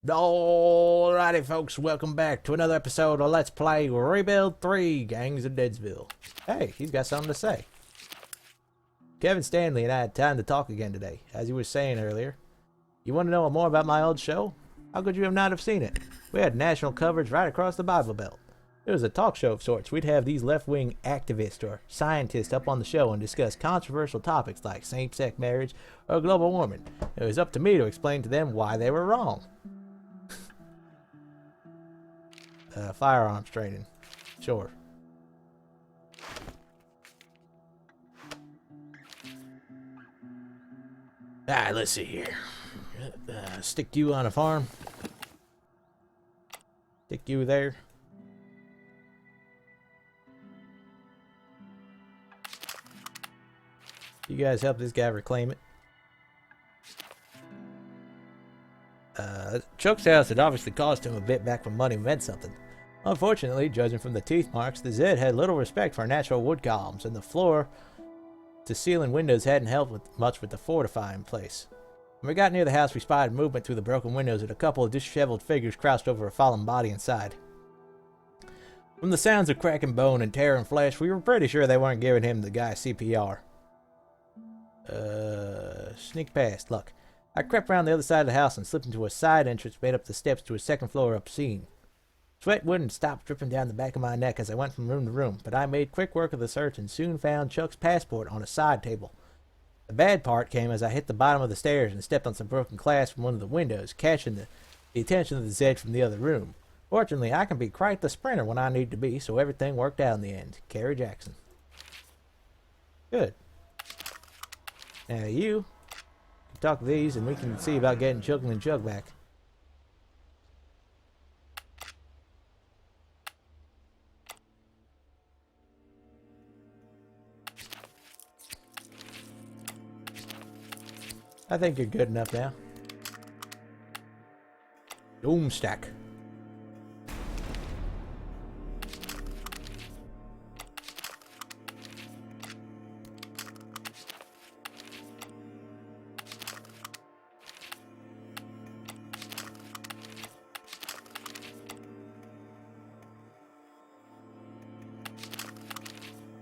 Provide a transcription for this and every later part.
Alrighty folks, welcome back to another episode of Let's Play Rebuild 3 Gangs of Deadsville. Hey, he's got something to say. Kevin Stanley and I had time to talk again today. As he was saying earlier, you want to know more about my old show? How could you have not have seen it? We had national coverage right across the Bible Belt. It was a talk show of sorts. We'd have these left-wing activists or scientists up on the show and discuss controversial topics like same-sex marriage or global warming. It was up to me to explain to them why they were wrong. Firearms training. Sure. Alright, let's see here. Stick you on a farm. Stick you there. You guys help this guy reclaim it. Chuck's house had obviously cost him a bit back when money meant something. Unfortunately, judging from the teeth marks, the Zed had little respect for natural wood columns, and the floor to ceiling windows hadn't helped much with the fortifying place. When we got near the house, we spotted movement through the broken windows and a couple of disheveled figures crouched over a fallen body inside. From the sounds of cracking bone and tearing flesh, we were pretty sure they weren't giving him the guy CPR. Sneak past. Look, I crept around the other side of the house and slipped into a side entrance made up the steps to a second floor obscene. Sweat wouldn't stop dripping down the back of my neck as I went from room to room, but I made quick work of the search and soon found Chuck's passport on a side table. The bad part came as I hit the bottom of the stairs and stepped on some broken glass from one of the windows, catching the attention of the Zed from the other room. Fortunately, I can be quite the sprinter when I need to be, so everything worked out in the end. Carrie Jackson. Good. Now you can talk to these and we can see about getting Chuckling and Chuck back. I think you're good enough now. Doomstack.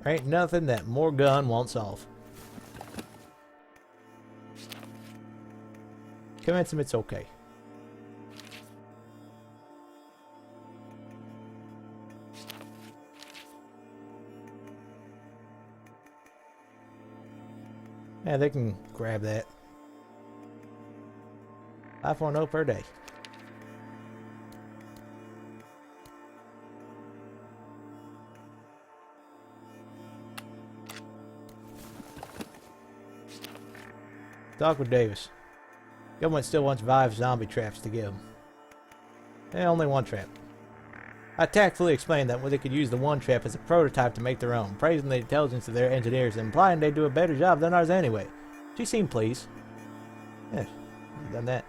Ain't nothing that more gun won't solve. Convince him it's okay. Yeah, they can grab that. 5.0 per day. Talk with Davis. Government still wants Vive's zombie traps to give them. Only one trap. I tactfully explained that they could use the one trap as a prototype to make their own, praising the intelligence of their engineers and implying they'd do a better job than ours anyway. She seemed pleased. Yeah, done that.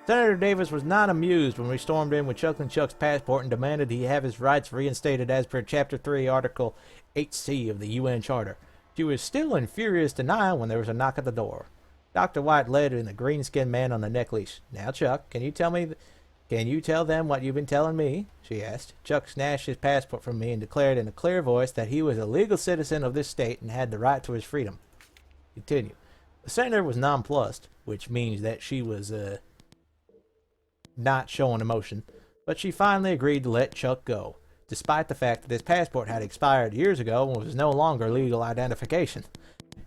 Senator Davis was not amused when we stormed in with Chuckling Chuck's passport and demanded he have his rights reinstated as per Chapter 3, Article 8C of the UN Charter. She was still in furious denial when there was a knock at the door. Dr. White led in the green-skinned man on the neck leash. Now, Chuck, can you tell them what you've been telling me? She asked. Chuck snatched his passport from me and declared in a clear voice that he was a legal citizen of this state and had the right to his freedom. Continue. The senator was nonplussed, which means that she was, not showing emotion, but she finally agreed to let Chuck go, despite the fact that his passport had expired years ago and was no longer legal identification.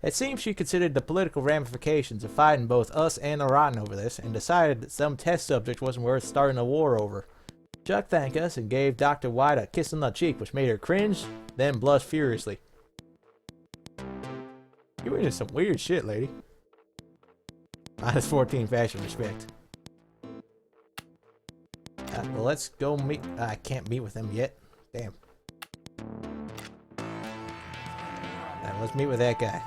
It seems she considered the political ramifications of fighting both us and the Rotten over this, and decided that some test subject wasn't worth starting a war over. Chuck thanked us and gave Dr. White a kiss on the cheek, which made her cringe, then blush furiously. You're into some weird shit, lady. -14 fashion respect. Well, let's go meet. I can't meet with them yet. Damn. Let's meet with that guy.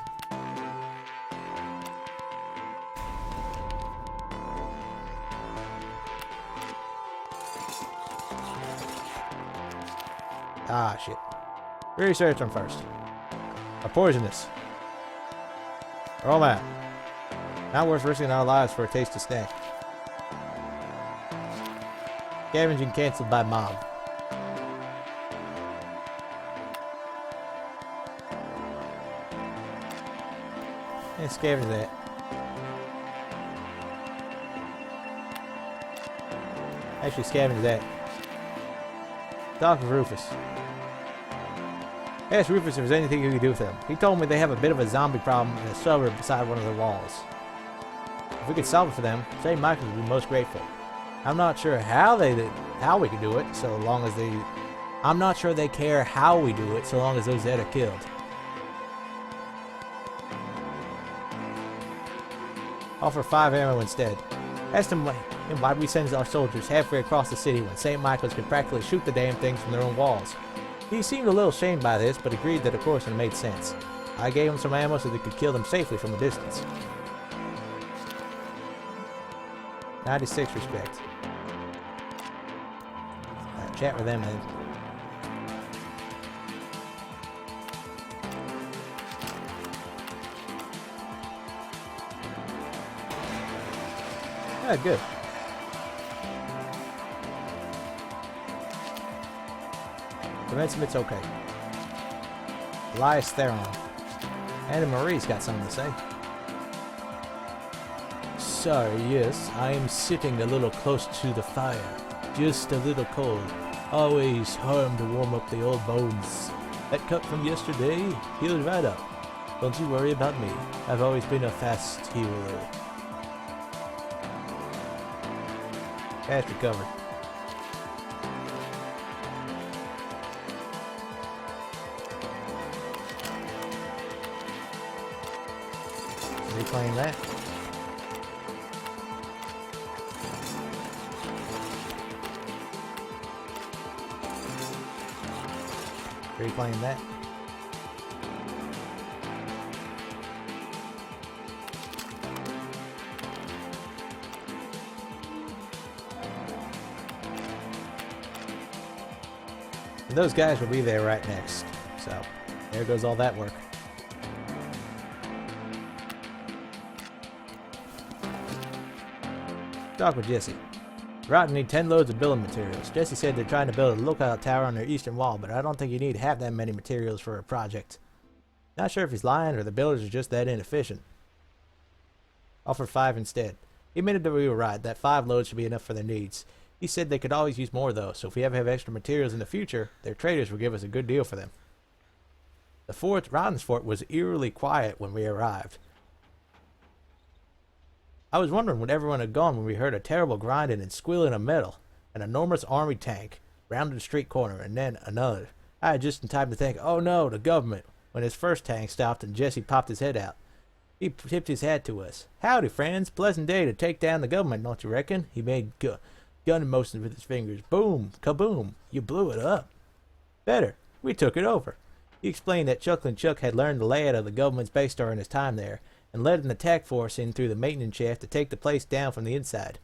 Ah, shit. Research them first. Are poisonous. Throw them out. Not worth risking our lives for a tasty snack. Scavenging cancelled by mob. And scavenge that. Actually, scavenge that. Talk with Rufus. Ask Rufus if there's anything you can do with them. He told me they have a bit of a zombie problem in a suburb beside one of the walls. If we could solve it for them, St. Michael would be most grateful. I'm not sure how we can do it, so long as they... I'm not sure they care how we do it, so long as those dead are killed. Offer 5 ammo instead. Ask him why we send our soldiers halfway across the city when St. Michael's can practically shoot the damn things from their own walls. He seemed a little shamed by this, but agreed that of course it made sense. I gave him some ammo so they could kill them safely from a distance. 96 respect. Alright, chat with them then. Ah, good. Prevents him, it's okay. Elias Theron. Anna Marie's got something to say. Sorry, yes, I am sitting a little close to the fire. Just a little cold. Always harm to warm up the old bones. That cut from yesterday healed right up. Don't you worry about me. I've always been a fast healer. Fast recovery. Reclaim that. Reclaim that. And those guys will be there right next. So, there goes all that work. Talk with Jesse. Rotten need 10 loads of building materials. Jesse said they're trying to build a lookout tower on their eastern wall, but I don't think you need half that many materials for a project. Not sure if he's lying or the builders are just that inefficient. Offer 5 instead. He admitted that we were right, that 5 loads should be enough for their needs. He said they could always use more though, so if we ever have extra materials in the future, their traders will give us a good deal for them. The fort, Rotten's fort, was eerily quiet when we arrived. I was wondering when everyone had gone when we heard a terrible grinding and squealing of metal. An enormous army tank rounded the street corner, and then another. I had just in time to think, oh no, the government, when his first tank stopped and Jesse popped his head out. He tipped his hat to us. Howdy, friends. Pleasant day to take down the government, don't you reckon? He made gun motions with his fingers. Boom, kaboom. You blew it up. Better. We took it over. He explained that Chucklin' Chuck had learned the layout of the government's base during his time there, and led an attack force in through the maintenance shaft to take the place down from the inside.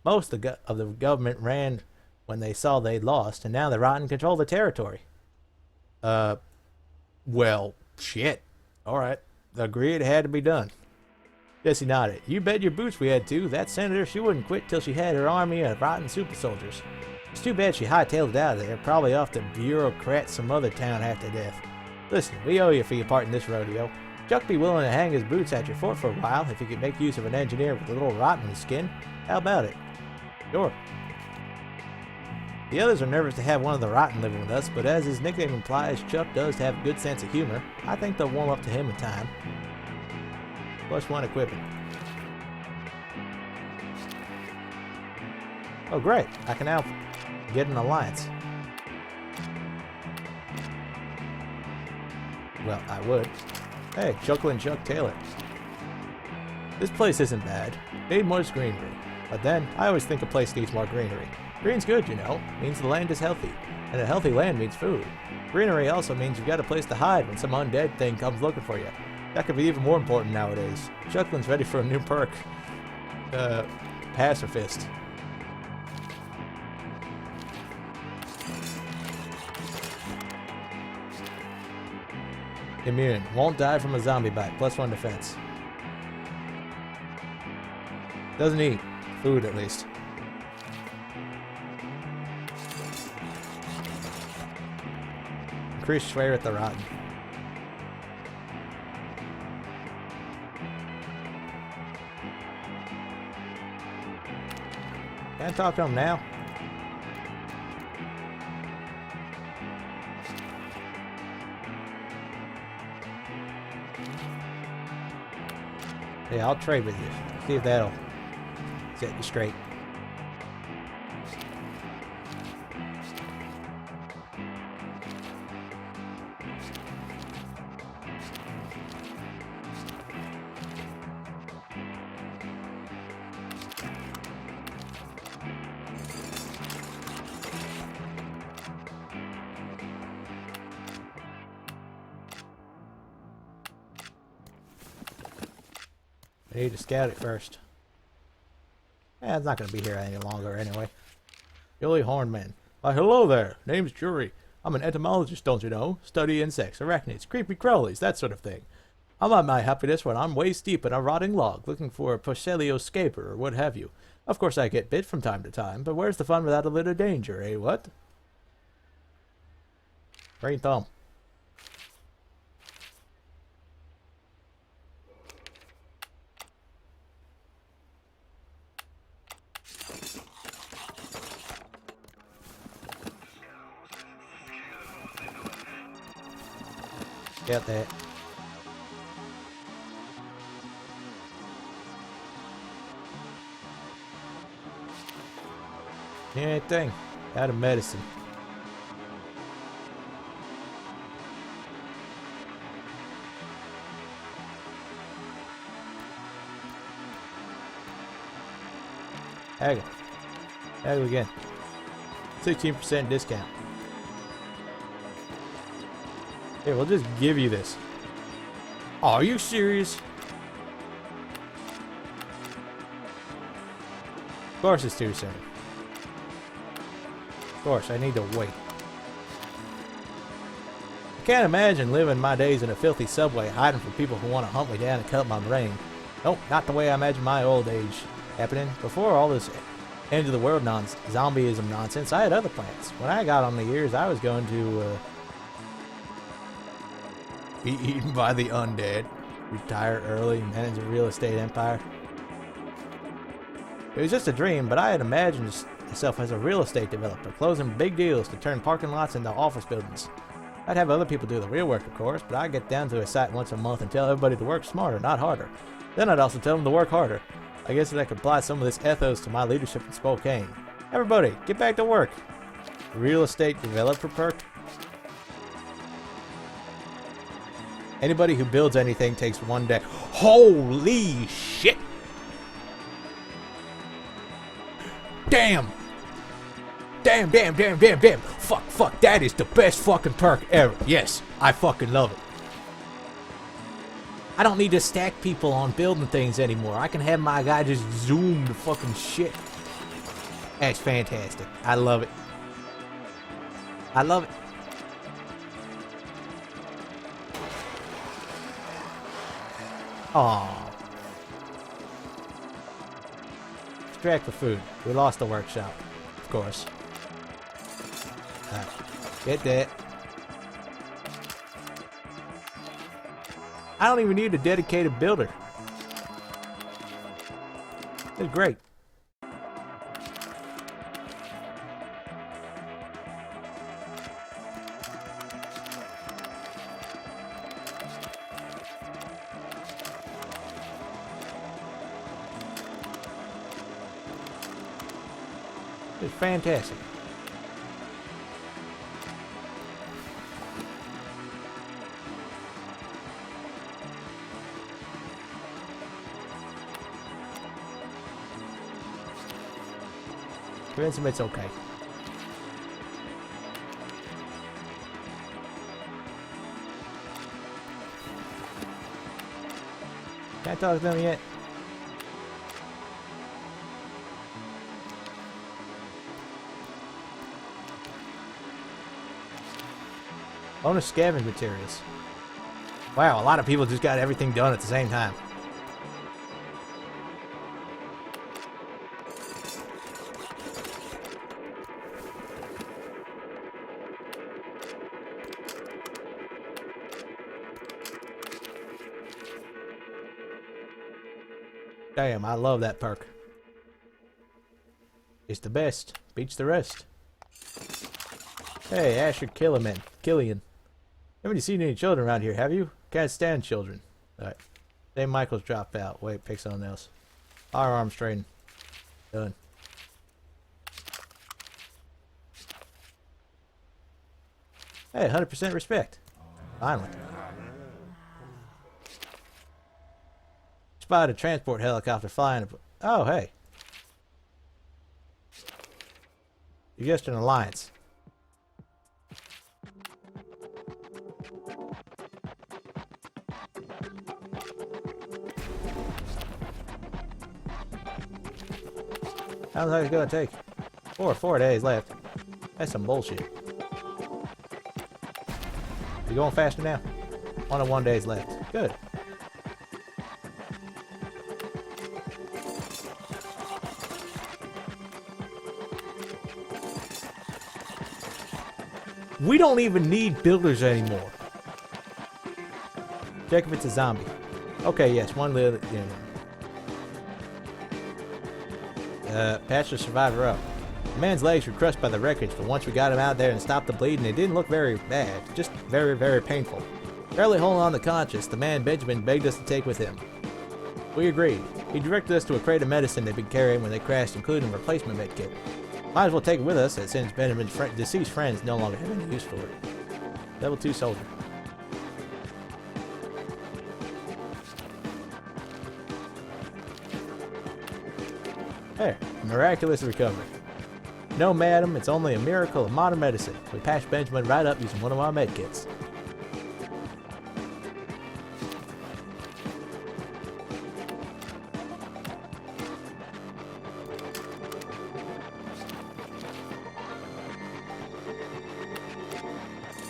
Most of the government ran when they saw they'd lost, and now the Rotten control the territory. Well, shit. Alright. Agree it had to be done. Jesse nodded. You bet your boots we had to. That senator, she wouldn't quit till she had her army of rotten super soldiers. It's too bad she hightailed it out of there, probably off to bureaucrat some other town after death. Listen, we owe you for your part in this rodeo. Chuck be willing to hang his boots at your fort for a while if he could make use of an engineer with a little rot in his skin. How about it? Sure. The others are nervous to have one of the rotten living with us, but as his nickname implies, Chuck does have a good sense of humor. I think they'll warm up to him in time. +1 equipping. Oh great, I can now get an alliance. Well, I would. Hey, Chucklin' Chuck Taylor. This place isn't bad. Need more greenery. But then, I always think a place needs more greenery. Green's good, you know. Means the land is healthy. And a healthy land means food. Greenery also means you've got a place to hide when some undead thing comes looking for you. That could be even more important nowadays. Chucklin's ready for a new perk. Pacifist. Immune. Won't die from a zombie bite. +1 defense. Doesn't eat. Food, at least. Chris swear at the rotten. Can I talk to him now? Yeah, I'll trade with you. See if that'll set you straight. I need to scout it first. It's not going to be here any longer anyway. Billy Hornman. Why, hello there. Name's Jury. I'm an entomologist, don't you know? Study insects, arachnids, creepy crawlies, that sort of thing. I'm at my happiness when I'm waist deep in a rotting log, looking for a Pocelio scaper or what have you. Of course I get bit from time to time, but where's the fun without a little danger, eh, what? Green thumb. Get that. Anything out of medicine. Haggle. Haggle again. 16% discount. Here, we'll just give you this. Are you serious? Of course it's too soon. Of course, I need to wait. I can't imagine living my days in a filthy subway hiding from people who want to hunt me down and cut up my brain. Nope, not the way I imagine my old age happening. Before all this end of the world zombieism nonsense, I had other plans. When I got on the years, I was going to be eaten by the undead, retire early, manage a real estate empire. It was just a dream, but I had imagined myself as a real estate developer, closing big deals to turn parking lots into office buildings. I'd have other people do the real work, of course, but I'd get down to a site once a month and tell everybody to work smarter, not harder. Then I'd also tell them to work harder. I guess that I could apply some of this ethos to my leadership in Spokane. Everybody, get back to work. Real estate developer perk? Anybody who builds anything takes 1 day. Holy shit! Damn! Damn, damn, damn, damn, damn! Fuck, that is the best fucking perk ever. Yes, I fucking love it. I don't need to stack people on building things anymore. I can have my guy just zoom the fucking shit. That's fantastic. I love it. I love it. Aww. Extract the food. We lost the workshop. Of course. Alright. Get that. I don't even need a dedicated builder. It's great. It's fantastic. Convince him it's okay. Can't talk to them yet. Bonus scavenge materials. Wow, a lot of people just got everything done at the same time. Damn, I love that perk. It's the best. Beats the rest. Hey, Asher Killian. Haven't you seen any children around here, have you? Can't stand children. Alright. St. Michael's dropped out. Wait, pick something else. Firearms training. Done. Hey, 100% respect. Finally. Spotted a transport helicopter flying. Oh, hey. You're just an alliance. How long is it gonna take? 4 days left. That's some bullshit. You going faster now? 101 days left. Good. We don't even need builders anymore. Check if it's a zombie. Okay, yes, one little. Patch the survivor up. The man's legs were crushed by the wreckage, but once we got him out there and stopped the bleeding, it didn't look very bad. Just very, very painful. Barely holding on to conscious, the man Benjamin begged us to take with him. We agreed. He directed us to a crate of medicine they'd been carrying when they crashed, including a replacement med kit. Might as well take it with us, since Benjamin's deceased friends no longer have any use for it. Level 2 soldier. There, miraculous recovery. No, madam, it's only a miracle of modern medicine. We patched Benjamin right up using one of our med kits.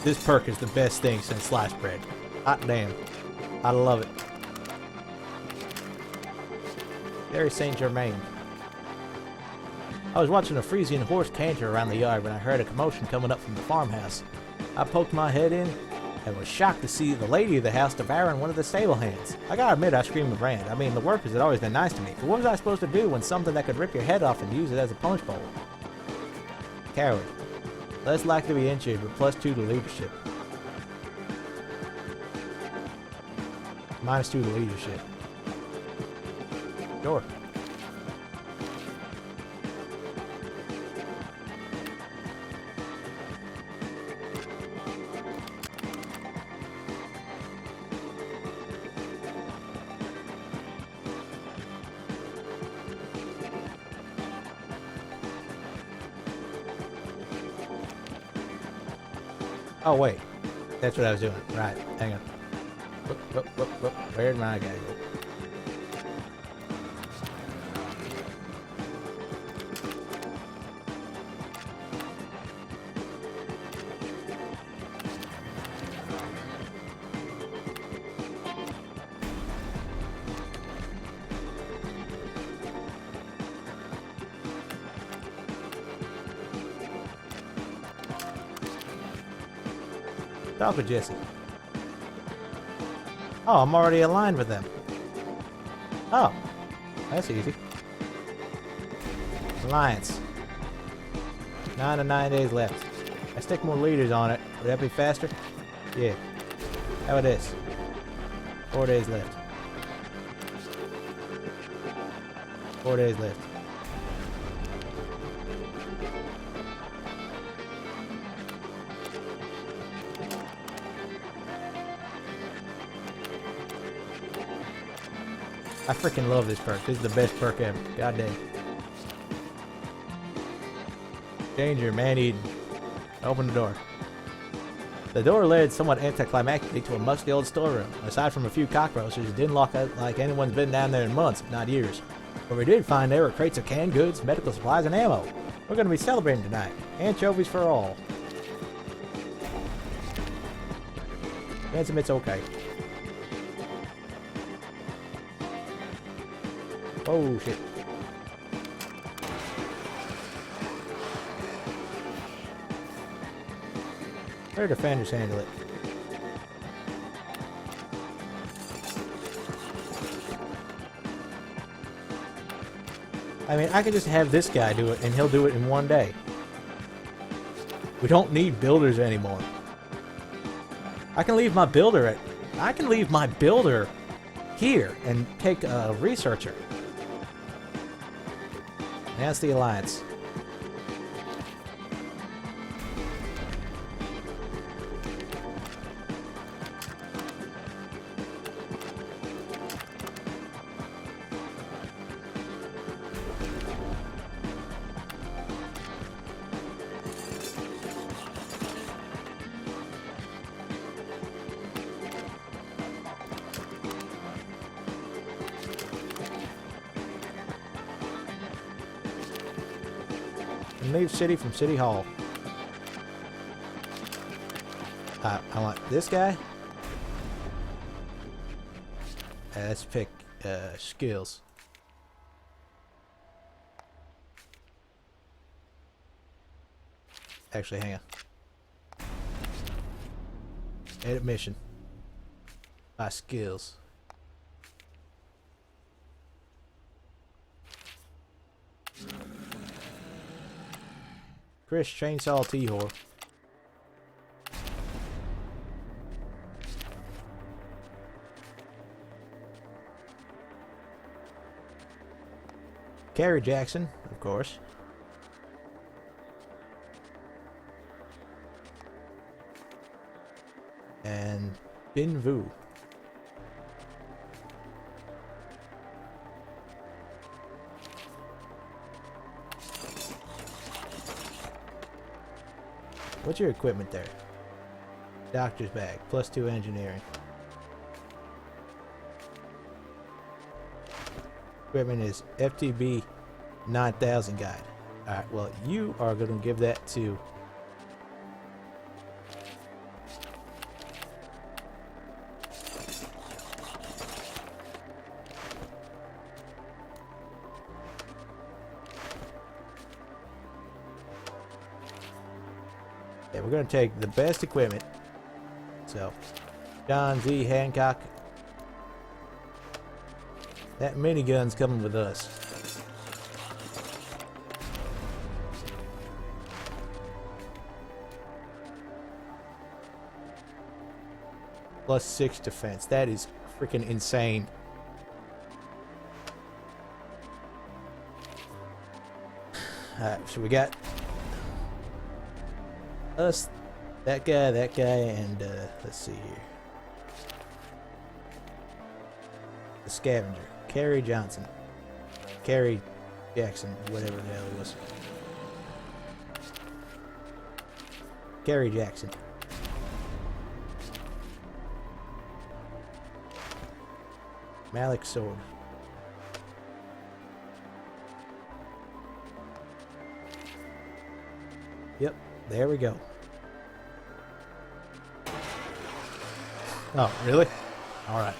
This perk is the best thing since sliced bread. Hot damn. I love it. Very Saint Germain. I was watching a Frisian horse canter around the yard when I heard a commotion coming up from the farmhouse. I poked my head in and was shocked to see the lady of the house devouring one of the stable hands. I gotta admit, I screamed and ran. I mean, the workers had always been nice to me, but what was I supposed to do when something that could rip your head off and use it as a punch bowl? Coward. Less likely to be injured, but +2 to leadership. -2 to leadership. Sure. Oh wait, that's what I was doing. Right, hang on. Whoop. Where'd my guy go? Talk with Jesse. Oh, I'm already aligned with them. Oh, that's easy. Alliance. 9 to 9 days left. I stick more leaders on it. Would that be faster? Yeah. How about this? 4 days left. 4 days left. I freaking love this perk. This is the best perk ever. God damn. Danger, man-eating. Open the door. The door led somewhat anticlimactically to a musty old storeroom. Aside from a few cockroaches, it didn't look like anyone's been down there in months, if not years. But we did find there were crates of canned goods, medical supplies, and ammo. We're going to be celebrating tonight. Anchovies for all. Ransom, it's okay. Oh shit. Their defenders handle it. I mean, I could just have this guy do it, and he'll do it in one day. We don't need builders anymore. I can leave my builder here and take a researcher. That's the alliance. Leave city from City Hall. I want this guy. Let's pick skills. Actually, hang on. Edit mission. My skills. Chris Chainsaw T-Whore. Carrie Jackson, of course. And Bin Vu. What's your equipment there? Doctor's bag, +2 engineering. Equipment is FTB 9000 guide. Alright, well, you are going to give that to... Yeah, we're going to take the best equipment. So, John Z. Hancock. That minigun's coming with us. +6 defense. That is freaking insane. Alright, so we got us, that guy, and let's see here. The scavenger. Carrie Johnson. Carrie Jackson, whatever the hell it was. Carrie Jackson. Malik Sword. Yep, there we go. Oh, really? Alright.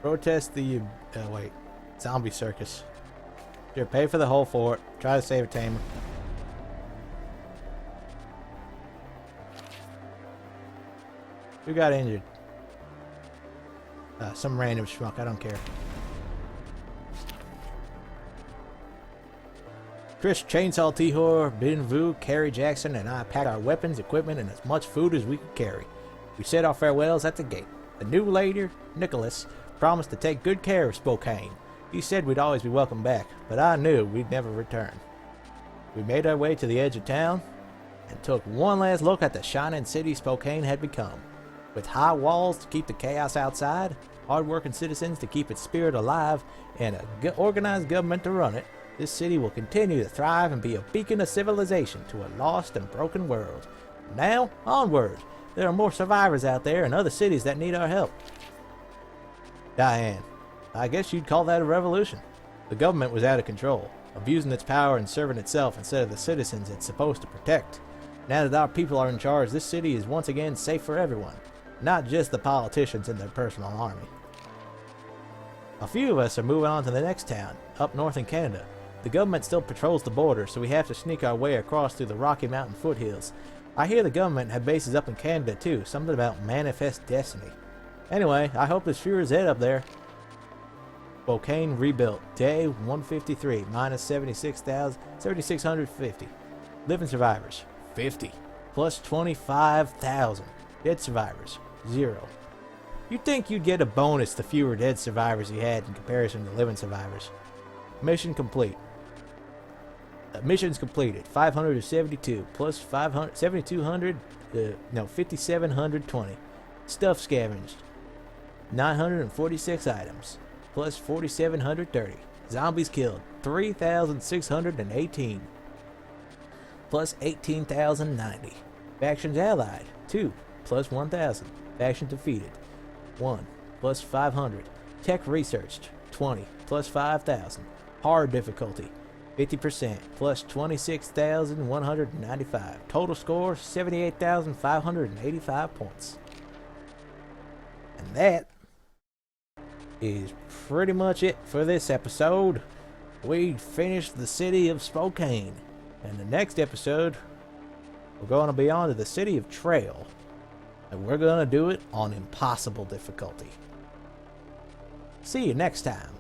Protest the... wait. Zombie circus. Sure, pay for the whole fort. Try to save a tamer. Who got injured? Some random schmuck. I don't care. Chris Chainsaw T-Whore, Bin Vu, Carrie Jackson, and I packed our weapons, equipment, and as much food as we could carry. We said our farewells at the gate. The new leader, Nicholas, promised to take good care of Spokane. He said we'd always be welcome back, but I knew we'd never return. We made our way to the edge of town and took one last look at the shining city Spokane had become. With high walls to keep the chaos outside, hard-working citizens to keep its spirit alive, and an organized government to run it, this city will continue to thrive and be a beacon of civilization to a lost and broken world. Now, onward! There are more survivors out there and other cities that need our help. Diane, I guess you'd call that a revolution. The government was out of control, abusing its power and serving itself instead of the citizens it's supposed to protect. Now that our people are in charge, this city is once again safe for everyone, not just the politicians and their personal army. A few of us are moving on to the next town, up north in Canada. The government still patrols the border, so we have to sneak our way across through the Rocky Mountain foothills. I hear the government have bases up in Canada too, something about Manifest Destiny. Anyway, I hope this Führer's head up there. Volcano rebuilt. Day 153. Minus 7,650. Living survivors. 50. Plus 25,000. Dead survivors. 0. You'd think you'd get a bonus the fewer dead survivors you had in comparison to living survivors. Mission complete. Missions completed. 572 plus 500, 7,200, 5,720. Stuff scavenged. 946 items. Plus 4,730. Zombies killed. 3,618. Plus 18,090. Factions allied. 2. Plus 1,000. Faction defeated. 1. Plus 500. Tech researched. 20. Plus 5,000. Hard difficulty. 50%. Plus 26,195. Total score 78,585 points. And that is pretty much it for this episode. We finished the city of Spokane. And the next episode, we're going to be on to the city of Trail. And we're going to do it on impossible difficulty. See you next time.